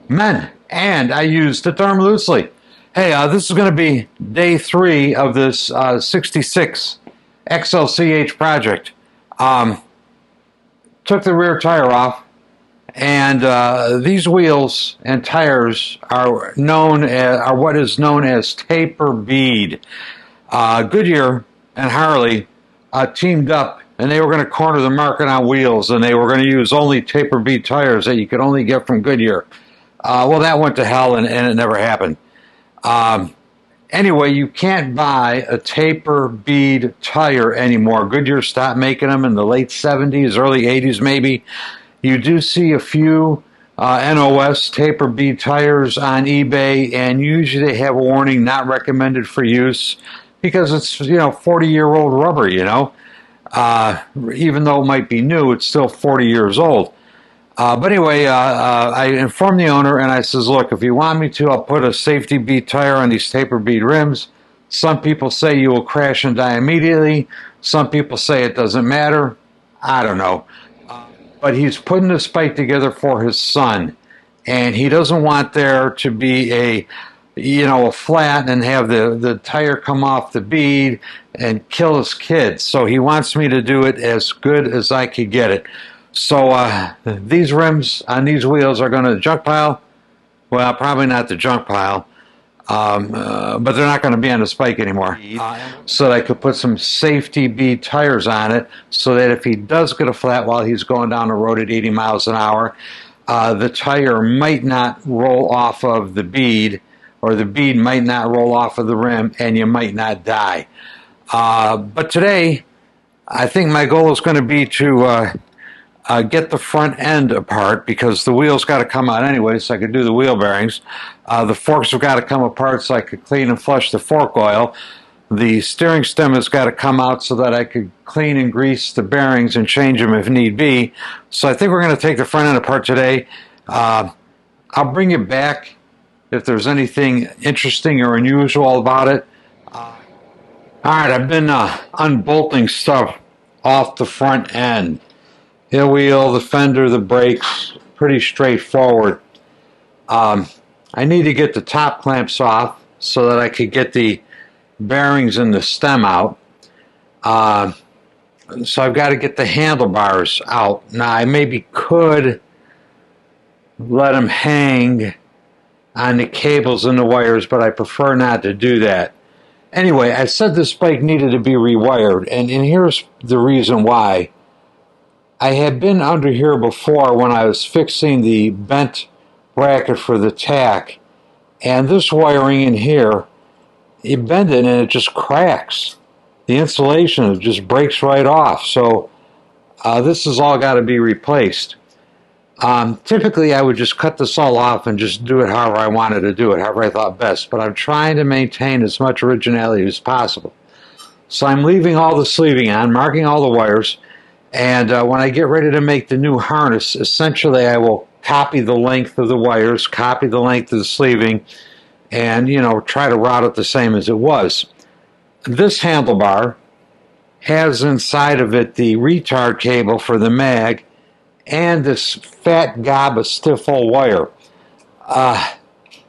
Men, and I used the term loosely. Hey, this is going to be day 3 of this 66 XLCH project. Took the rear tire off, and these wheels and tires are what is known as taper bead. Goodyear and Harley teamed up, and they were going to corner the market on wheels, and they were going to use only taper bead tires that you could only get from Goodyear. Well, that went to hell, and it never happened. Anyway, you can't buy a taper bead tire anymore. Goodyear stopped making them in the late 70s, early 80s maybe. You do see a few NOS taper bead tires on eBay, and usually they have a warning, not recommended for use, because it's, 40-year-old rubber, Even though it might be new, it's still 40 years old. But anyway, I informed the owner, and I says, look, if you want me to, I'll put a safety bead tire on these taper bead rims. Some people say you will crash and die immediately. Some people say it doesn't matter. I don't know. But he's putting this bike together for his son, and he doesn't want there to be a flat and have the tire come off the bead and kill his kids. So he wants me to do it as good as I could get it. So these rims on these wheels are going to the junk pile. Well, probably not the junk pile, but they're not going to be on the spike anymore. So I could put some safety bead tires on it so that if he does get a flat while he's going down the road at 80 miles an hour, the tire might not roll off of the bead, or the bead might not roll off of the rim, and you might not die. But today, I think my goal is going to be to get the front end apart, because the wheels got to come out anyway, so I could do the wheel bearings. The forks have got to come apart so I could clean and flush the fork oil. The steering stem has got to come out so that I could clean and grease the bearings and change them if need be. So I think we're going to take the front end apart today. I'll bring you back if there's anything interesting or unusual about it. All right, I've been unbolting stuff off the front end. The wheel, the fender, the brakes, pretty straightforward. I need to get the top clamps off so that I could get the bearings and the stem out. So I've got to get the handlebars out. Now, I maybe could let them hang on the cables and the wires, but I prefer not to do that. Anyway, I said this bike needed to be rewired, and here's the reason why. I had been under here before when I was fixing the bent bracket for the tack, and this wiring in here, you bend it and it just cracks. The insulation just breaks right off, so this has all got to be replaced. Typically, I would just cut this all off and just do it however I wanted to do it, however I thought best, but I'm trying to maintain as much originality as possible. So I'm leaving all the sleeving on, marking all the wires, and when I get ready to make the new harness, essentially I will copy the length of the wires, copy the length of the sleeving, and, try to route it the same as it was. This handlebar has inside of it the retard cable for the mag and this fat gob of stiff old wire.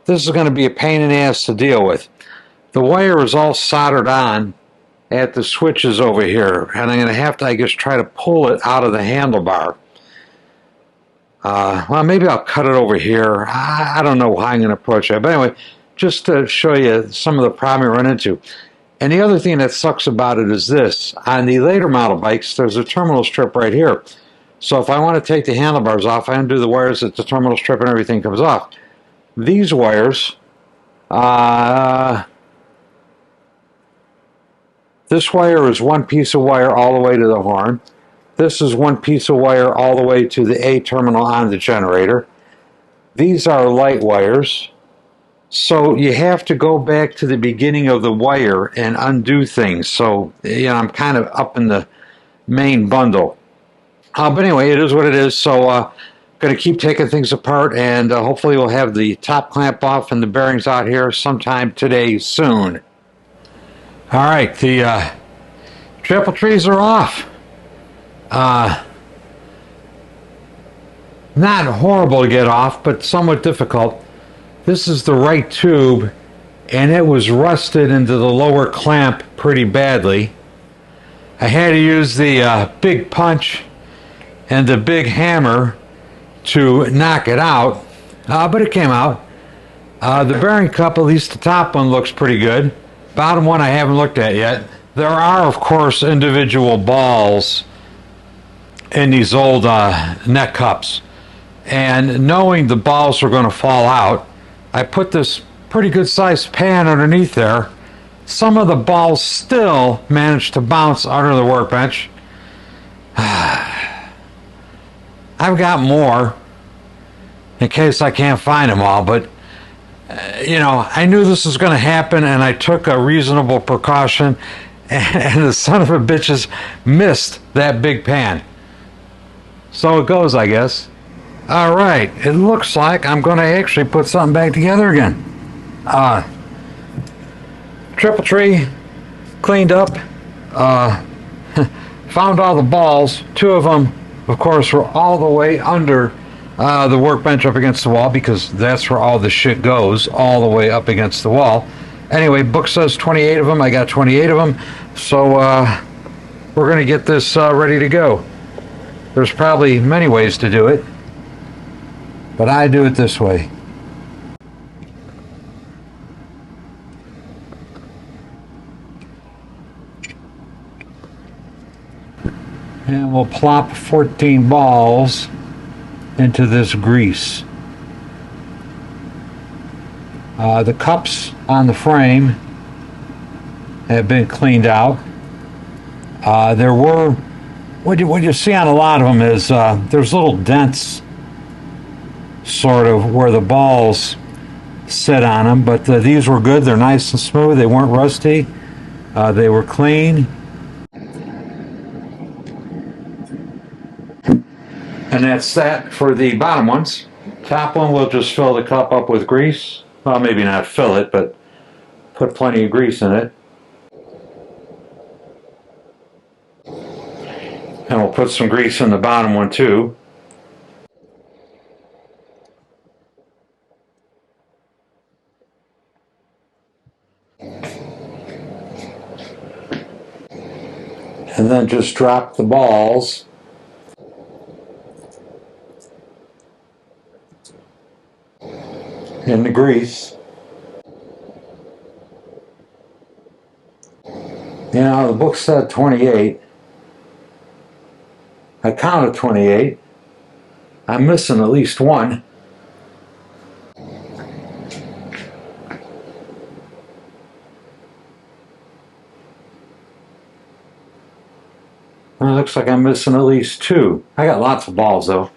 This is going to be a pain in the ass to deal with. The wire is all soldered on at the switches over here, and I'm going to have to, I guess, try to pull it out of the handlebar. Well, maybe I'll cut it over here. I don't know how I'm going to approach it. But anyway, just to show you some of the problem we run into. And the other thing that sucks about it is this. On the later model bikes, there's a terminal strip right here. So if I want to take the handlebars off, I undo the wires at the terminal strip and everything comes off. These wires, this wire is one piece of wire all the way to the horn. This is one piece of wire all the way to the A terminal on the generator. These are light wires. So you have to go back to the beginning of the wire and undo things. So, I'm kind of up in the main bundle. But anyway, it is what it is. So Going to keep taking things apart, and hopefully we'll have the top clamp off and the bearings out here sometime today soon. All right, the triple trees are off. Not horrible to get off, but somewhat difficult. This is the right tube, and it was rusted into the lower clamp pretty badly. I had to use the big punch and the big hammer to knock it out, but it came out. The bearing cup, at least the top one, looks pretty good. Bottom one I haven't looked at yet. There are, of course, individual balls in these old neck cups. And knowing the balls were going to fall out, I put this pretty good sized pan underneath there. Some of the balls still managed to bounce under the workbench. I've got more in case I can't find them all, but you know, I knew this was going to happen, and I took a reasonable precaution, and the son of a bitches missed that big pan. So it goes, I guess. All right, it looks like I'm going to actually put something back together again. Triple tree, cleaned up, found all the balls. Two of them, of course, were all the way under the workbench up against the wall, because that's where all the shit goes, all the way up against the wall. Anyway, book says 28 of them. I got 28 of them. So we're going to get this ready to go. There's probably many ways to do it, but I do it this way. And we'll plop 14 balls into this grease. The cups on the frame have been cleaned out. There were, what you see on a lot of them is there's little dents sort of where the balls sit on them, but these were good. They're nice and smooth. They weren't rusty. They were clean. And that's that for the bottom ones. Top one, we'll just fill the cup up with grease. Well, maybe not fill it, but put plenty of grease in it. And we'll put some grease in the bottom one too. And then just drop the balls in the grease. You know, the book said 28. I counted 28. I'm missing at least one. It looks like I'm missing at least two. I got lots of balls though.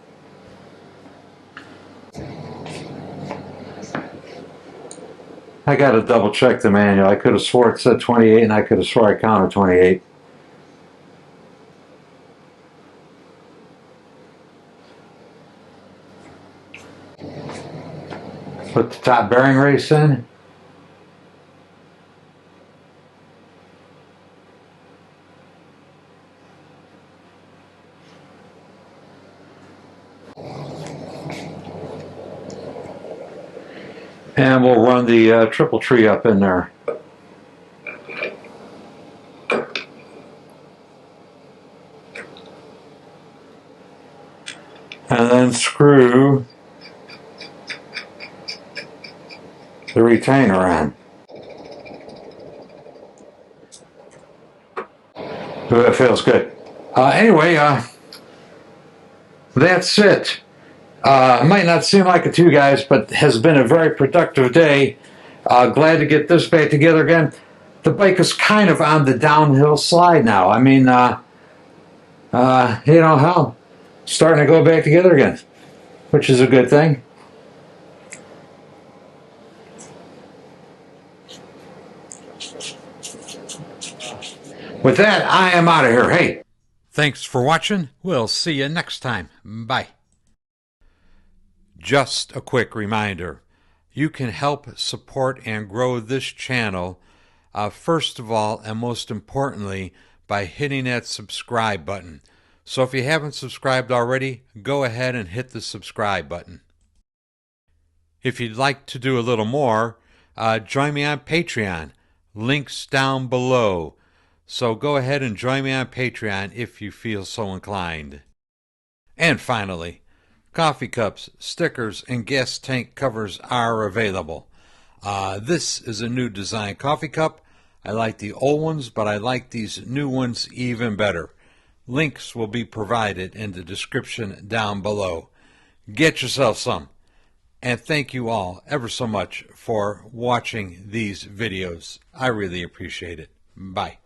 I got to double check the manual. I could have swore it said 28, and I could have swore I counted 28. Put the top bearing race in. And we'll run the triple tree up in there. And then screw the retainer on. Ooh, that feels good. Anyway, that's it. It might not seem like it to you guys, but has been a very productive day. Glad to get this back together again. The bike is kind of on the downhill slide now. I mean, you know, hell, starting to go back together again, which is a good thing. With that, I am out of here. Hey, thanks for watching. We'll see you next time. Bye. Just a quick reminder, you can help support and grow this channel, first of all and most importantly, by hitting that subscribe button. So if you haven't subscribed already, go ahead and hit the subscribe button. If you'd like to do a little more, join me on Patreon. Links down below. So go ahead and join me on Patreon if you feel so inclined. And finally, coffee cups, stickers, and gas tank covers are available. This is a new design coffee cup. I like the old ones, but I like these new ones even better. Links will be provided in the description down below. Get yourself some. And thank you all ever so much for watching these videos. I really appreciate it. Bye.